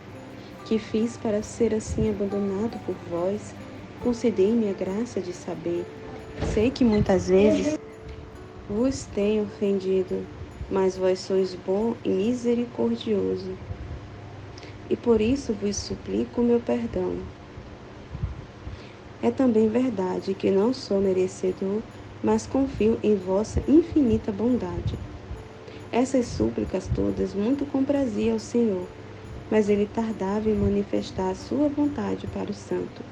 Que fiz para ser assim abandonado por vós? Concedei-me a graça de saber. Sei que muitas vezes vos tenho ofendido, mas vós sois bom e misericordioso, e por isso vos suplico o meu perdão. É também verdade que não sou merecedor, mas confio em vossa infinita bondade. Essas súplicas todas muito comprazia ao Senhor, mas ele tardava em manifestar a sua vontade para o santo,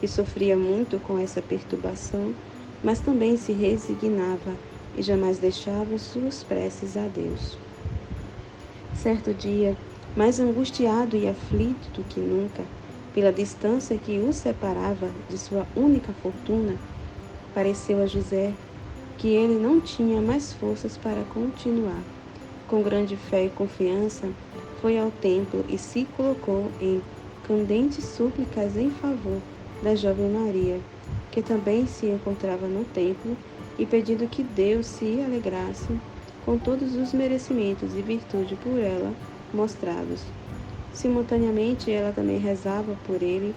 e sofria muito com essa perturbação, mas também se resignava e jamais deixava suas preces a Deus. Certo dia, mais angustiado e aflito do que nunca, pela distância que o separava de sua única fortuna, pareceu a José que ele não tinha mais forças para continuar. Com grande fé e confiança, foi ao templo e se colocou em candentes súplicas em favor da jovem Maria, que também se encontrava no templo, e pedindo que Deus se alegrasse com todos os merecimentos e virtude por ela mostrados. Simultaneamente, ela também rezava por ele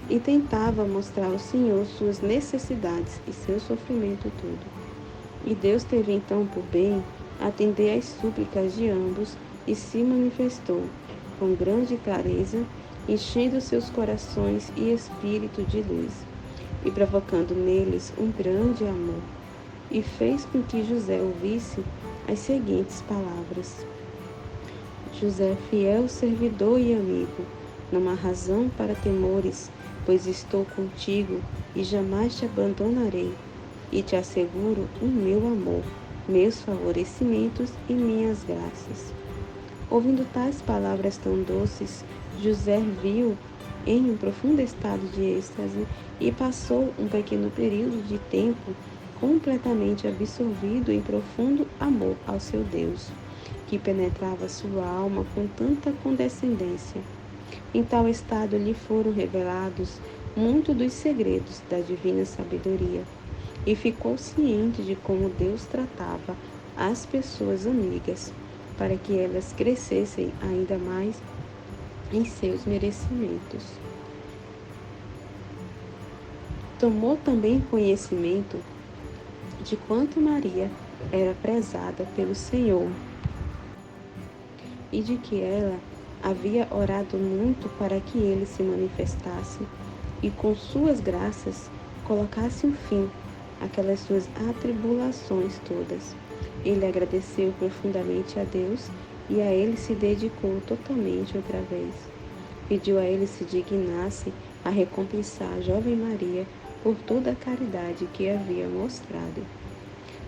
e tentava mostrar ao Senhor suas necessidades e seu sofrimento todo. E Deus teve então por bem atender às súplicas de ambos e se manifestou com grande clareza, enchendo seus corações e espírito de luz, e provocando neles um grande amor, e fez com que José ouvisse as seguintes palavras: José, fiel servidor e amigo, não há razão para temores, pois estou contigo e jamais te abandonarei, e te asseguro o meu amor, meus favorecimentos e minhas graças. Ouvindo tais palavras tão doces, José viu em um profundo estado de êxtase e passou um pequeno período de tempo completamente absorvido em profundo amor ao seu Deus, que penetrava sua alma com tanta condescendência. Em tal estado lhe foram revelados muito dos segredos da divina sabedoria, e ficou ciente de como Deus tratava as pessoas amigas, para que elas crescessem ainda mais em seus merecimentos. Tomou também conhecimento de quanto Maria era prezada pelo Senhor e de que ela havia orado muito para que ele se manifestasse e com suas graças colocasse um fim àquelas suas atribulações todas. Ele agradeceu profundamente a Deus e a ele se dedicou totalmente outra vez. Pediu a ele se dignasse a recompensar a jovem Maria por toda a caridade que havia mostrado.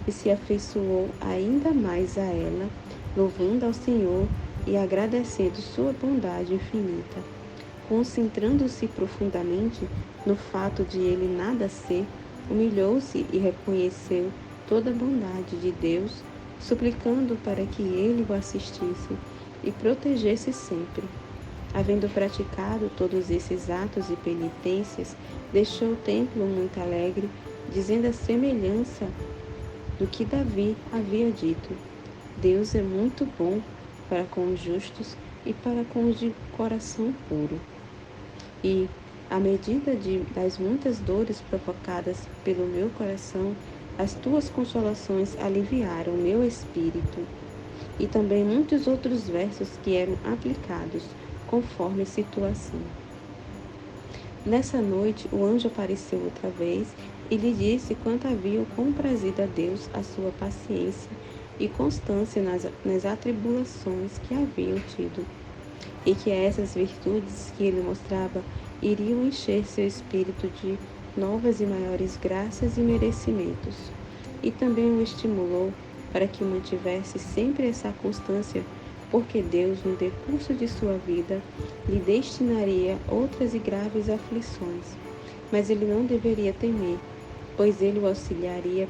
E se afeiçoou ainda mais a ela, louvando ao Senhor e agradecendo sua bondade infinita, concentrando-se profundamente no fato de ele nada ser, Humilhou-se e reconheceu toda a bondade de Deus, suplicando para que ele o assistisse e protegesse sempre. Havendo praticado todos esses atos e penitências, deixou o templo muito alegre, dizendo a semelhança do que Davi havia dito: Deus é muito bom para com os justos e para com os de coração puro. E, à medida das muitas dores provocadas pelo meu coração, as tuas consolações aliviaram meu espírito. E também muitos outros versos que eram aplicados conforme a situação. Nessa noite, o anjo apareceu outra vez e lhe disse quanto havia comprazido a Deus a sua paciência e constância nas atribulações que haviam tido, e que essas virtudes que ele mostrava iriam encher seu espírito de novas e maiores graças e merecimentos. E também o estimulou para que mantivesse sempre essa constância, porque Deus, no decurso de sua vida, lhe destinaria outras e graves aflições. Mas ele não deveria temer, pois ele o auxiliaria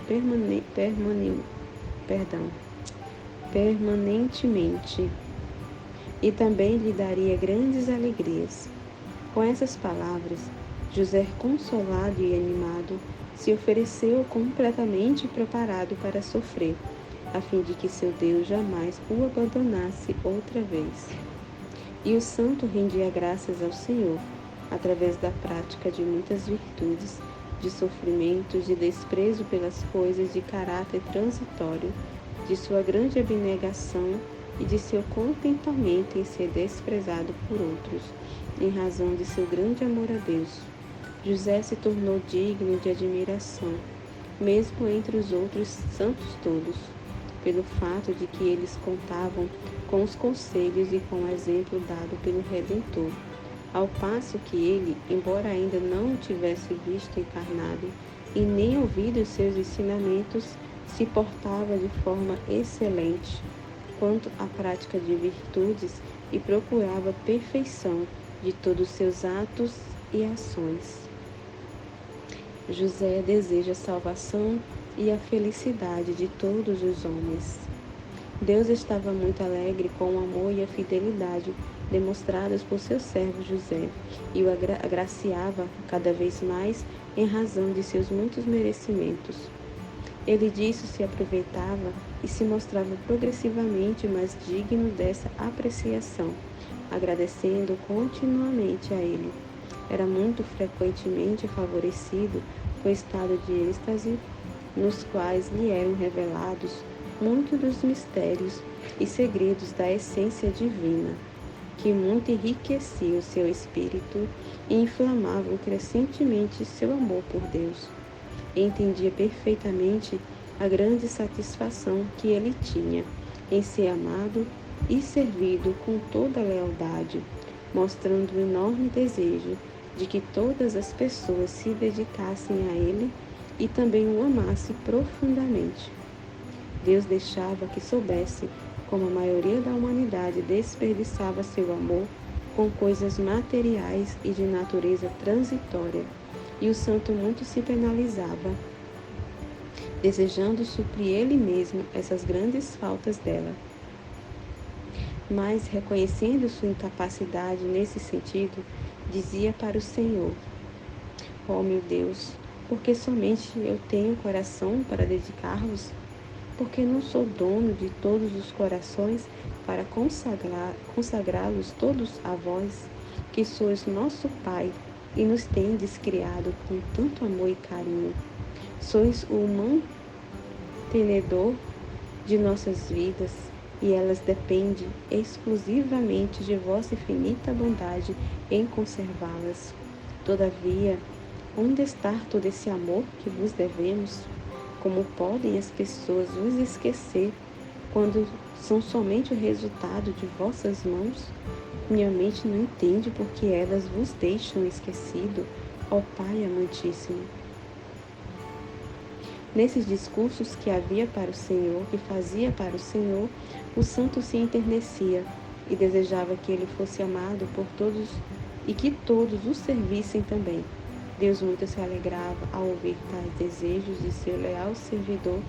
permanentemente, e também lhe daria grandes alegrias. Com essas palavras, José, consolado e animado, se ofereceu completamente preparado para sofrer, a fim de que seu Deus jamais o abandonasse outra vez. E o santo rendia graças ao Senhor, através da prática de muitas virtudes, de sofrimentos, de desprezo pelas coisas de caráter transitório, de sua grande abnegação e de seu contentamento em ser desprezado por outros, em razão de seu grande amor a Deus. José se tornou digno de admiração, mesmo entre os outros santos todos, pelo fato de que eles contavam com os conselhos e com o exemplo dado pelo Redentor, ao passo que ele, embora ainda não o tivesse visto encarnado e nem ouvido os seus ensinamentos, se portava de forma excelente quanto à prática de virtudes e procurava perfeição de todos os seus atos e ações. José deseja a salvação e a felicidade de todos os homens. Deus estava muito alegre com o amor e a fidelidade demonstrados por seu servo José, e o agraciava cada vez mais em razão de seus muitos merecimentos. Ele disso se aproveitava e se mostrava progressivamente mais digno dessa apreciação, agradecendo continuamente a ele. Era muito frequentemente favorecido com o estado de êxtase, nos quais lhe eram revelados muitos dos mistérios e segredos da essência divina, que muito enriqueciam o seu espírito e inflamavam crescentemente seu amor por Deus. Entendia perfeitamente a grande satisfação que ele tinha em ser amado e servido com toda a lealdade, mostrando um enorme desejo de que todas as pessoas se dedicassem a ele e também o amassem profundamente. Deus deixava que soubesse como a maioria da humanidade desperdiçava seu amor com coisas materiais e de natureza transitória, e o santo muito se penalizava, desejando suprir ele mesmo essas grandes faltas dela. Mas, reconhecendo sua incapacidade nesse sentido, dizia para o Senhor: ó meu Deus, porque somente eu tenho coração para dedicar-vos? Porque não sou dono de todos os corações para consagrá-los todos a vós, que sois nosso Pai e nos tendes criado com tanto amor e carinho. Sois o mantenedor de nossas vidas, e elas dependem exclusivamente de vossa infinita bondade em conservá-las. Todavia, onde está todo esse amor que vos devemos? Como podem as pessoas vos esquecer quando são somente o resultado de vossas mãos? Minha mente não entende porque elas vos deixam esquecido, ó Pai amantíssimo. Nesses discursos que havia para o Senhor, que fazia para o Senhor, o santo se enternecia e desejava que ele fosse amado por todos e que todos o servissem também. Deus muito se alegrava ao ouvir tais desejos de seu leal servidor,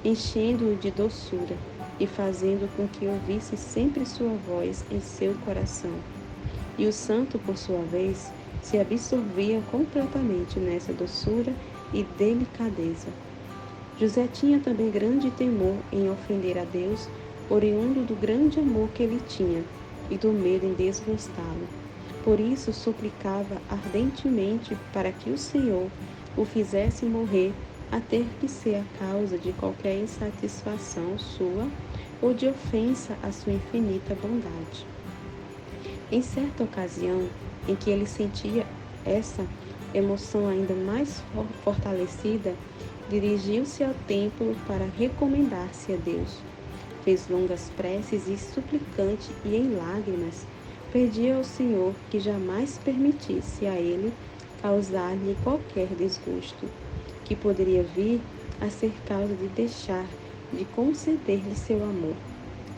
enchendo-o de doçura e fazendo com que ouvisse sempre sua voz em seu coração. E o santo, por sua vez, se absorvia completamente nessa doçura e delicadeza. José tinha também grande temor em ofender a Deus, oriundo do grande amor que ele tinha e do medo em desgostá-lo. Por isso suplicava ardentemente para que o Senhor o fizesse morrer a ter que ser a causa de qualquer insatisfação sua ou de ofensa à sua infinita bondade. Em certa ocasião, em que ele sentia essa emoção ainda mais fortalecida, dirigiu-se ao templo para recomendar-se a Deus. Fez longas preces e suplicante e em lágrimas pedia ao Senhor que jamais permitisse a ele causar-lhe qualquer desgosto, que poderia vir a ser causa de deixar de conceder-lhe seu amor,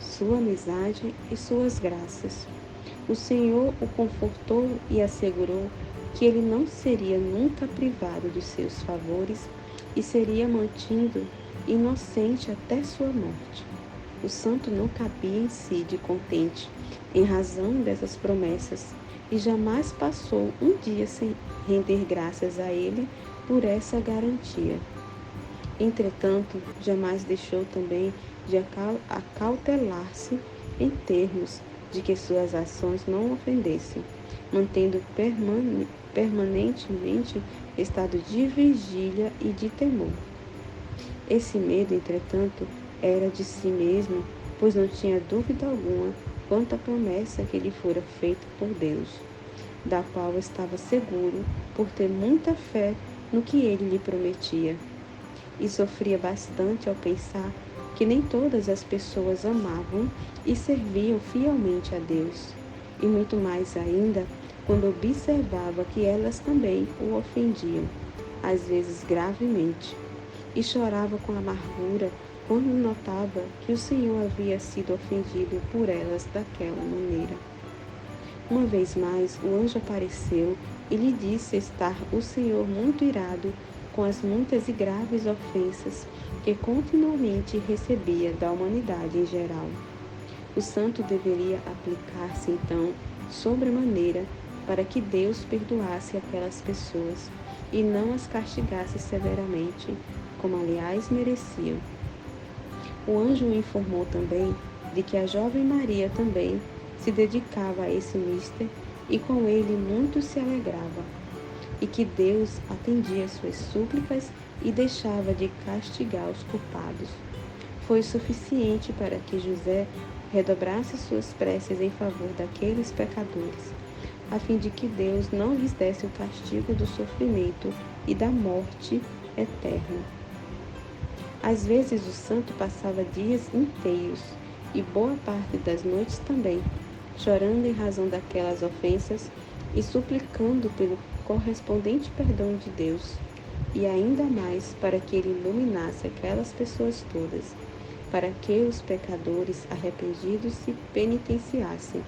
sua amizade e suas graças. O Senhor o confortou e assegurou que ele não seria nunca privado dos seus favores e seria mantido inocente até sua morte. O santo não cabia em si de contente, em razão dessas promessas, e jamais passou um dia sem render graças a ele por essa garantia. Entretanto, jamais deixou também de acautelar-se em termos de que suas ações não ofendessem, mantendo permanentemente estado de vigília e de temor. Esse medo, entretanto, era de si mesmo, pois não tinha dúvida alguma quanto à promessa que lhe fora feita por Deus, da qual estava seguro por ter muita fé no que ele lhe prometia. E sofria bastante ao pensar que nem todas as pessoas amavam e serviam fielmente a Deus, e muito mais ainda quando observava que elas também o ofendiam, às vezes gravemente, e chorava com amargura quando notava que o Senhor havia sido ofendido por elas daquela maneira. Uma vez mais, o anjo apareceu e lhe disse estar o Senhor muito irado com as muitas e graves ofensas que continuamente recebia da humanidade em geral. O santo deveria aplicar-se então sobremaneira para que Deus perdoasse aquelas pessoas e não as castigasse severamente, como aliás mereciam. O anjo o informou também de que a jovem Maria também se dedicava a esse mister e com ele muito se alegrava, e que Deus atendia suas súplicas e deixava de castigar os culpados. Foi suficiente para que José redobrasse suas preces em favor daqueles pecadores, a fim de que Deus não lhes desse o castigo do sofrimento e da morte eterna. Às vezes o santo passava dias inteiros e boa parte das noites também, chorando em razão daquelas ofensas e suplicando pelo correspondente perdão de Deus, e ainda mais para que ele iluminasse aquelas pessoas todas, para que os pecadores arrependidos se penitenciassem.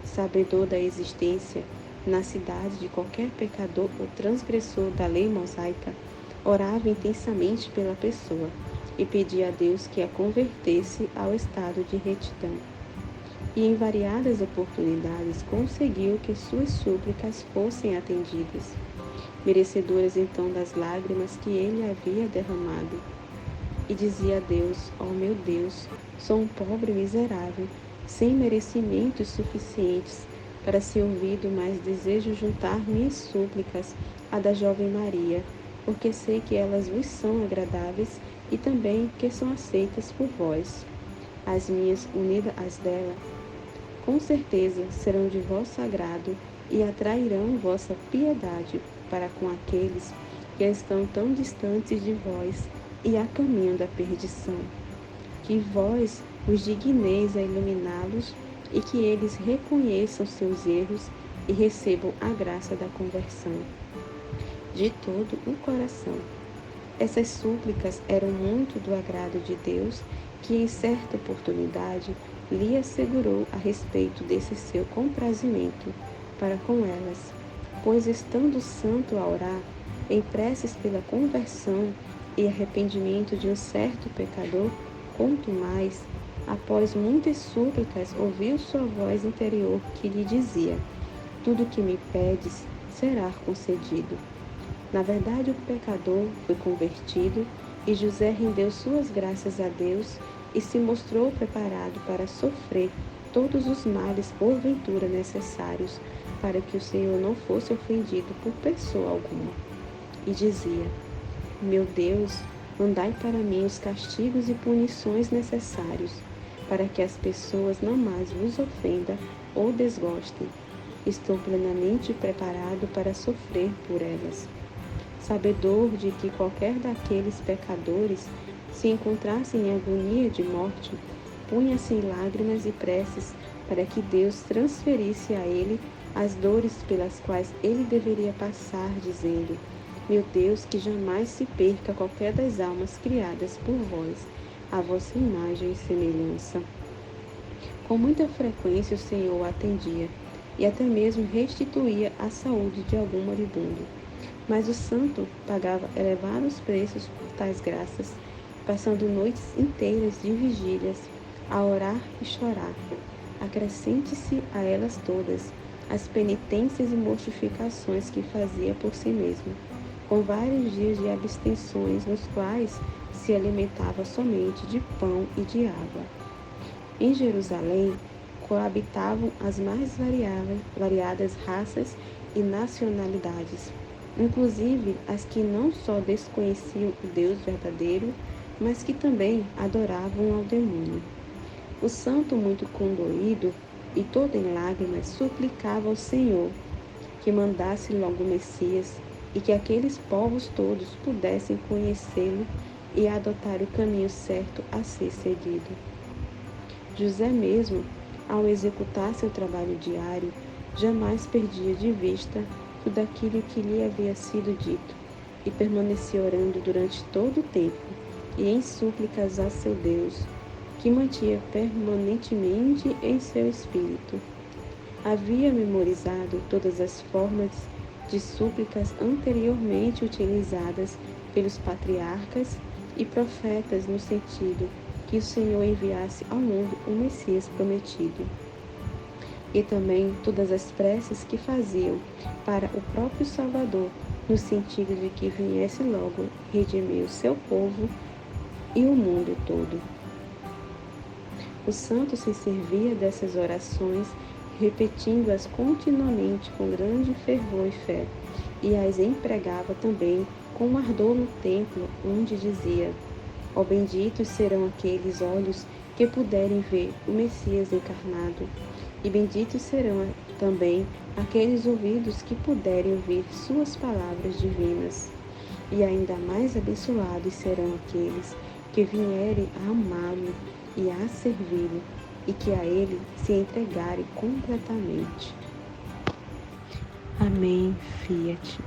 Sabedor da existência na cidade de qualquer pecador ou transgressor da lei mosaica, orava intensamente pela pessoa e pedia a Deus que a convertesse ao estado de retidão. E em variadas oportunidades conseguiu que suas súplicas fossem atendidas, merecedoras então das lágrimas que ele havia derramado. E dizia a Deus: ó meu Deus, sou um pobre miserável, sem merecimentos suficientes para ser ouvido, mas desejo juntar minhas súplicas à da jovem Maria, porque sei que elas vos são agradáveis e também que são aceitas por vós. As minhas, unidas às dela, com certeza serão de vosso agrado e atrairão vossa piedade para com aqueles que estão tão distantes de vós e a caminho da perdição. Que vós os digneis a iluminá-los e que eles reconheçam seus erros e recebam a graça da conversão de todo o coração. Essas súplicas eram muito do agrado de Deus, que em certa oportunidade lhe assegurou a respeito desse seu comprazimento para com elas, pois estando o santo a orar, em preces pela conversão e arrependimento de um certo pecador, quanto mais, após muitas súplicas, ouviu sua voz interior que lhe dizia: tudo que me pedes será concedido. Na verdade, o pecador foi convertido e José rendeu suas graças a Deus e se mostrou preparado para sofrer todos os males porventura necessários para que o Senhor não fosse ofendido por pessoa alguma. E dizia: meu Deus, mandai para mim os castigos e punições necessários, para que as pessoas não mais vos ofendam ou desgostem. Estou plenamente preparado para sofrer por elas. Sabedor de que qualquer daqueles pecadores, se encontrasse em agonia de morte, punha-se em lágrimas e preces para que Deus transferisse a ele as dores pelas quais ele deveria passar, dizendo: meu Deus, que jamais se perca qualquer das almas criadas por vós, a vossa imagem e semelhança. Com muita frequência o Senhor atendia e até mesmo restituía a saúde de algum moribundo. Mas o santo pagava elevados preços por tais graças, passando noites inteiras de vigílias a orar e chorar. Acrescente-se a elas todas as penitências e mortificações que fazia por si mesmo, com vários dias de abstenções nos quais se alimentava somente de pão e de água. Em Jerusalém coabitavam as mais variadas raças e nacionalidades, inclusive as que não só desconheciam o Deus verdadeiro, mas que também adoravam ao demônio. O santo, muito condoído e todo em lágrimas, suplicava ao Senhor que mandasse logo o Messias e que aqueles povos todos pudessem conhecê-lo e adotar o caminho certo a ser seguido. José mesmo, ao executar seu trabalho diário, jamais perdia de vista tudo aquilo que lhe havia sido dito, e permanecia orando durante todo o tempo, e em súplicas a seu Deus, que mantinha permanentemente em seu espírito. Havia memorizado todas as formas de súplicas anteriormente utilizadas pelos patriarcas e profetas no sentido que o Senhor enviasse ao mundo o Messias prometido. E também todas as preces que faziam para o próprio Salvador, no sentido de que viesse logo redimir o seu povo e o mundo todo. O santo se servia dessas orações, repetindo-as continuamente com grande fervor e fé, e as empregava também com ardor no templo, onde dizia: ó benditos serão aqueles olhos que puderem ver o Messias encarnado, e benditos serão também aqueles ouvidos que puderem ouvir suas palavras divinas. E ainda mais abençoados serão aqueles que vierem a amá-lo e a servi-lo, e que a ele se entregarem completamente. Amém. Fiat.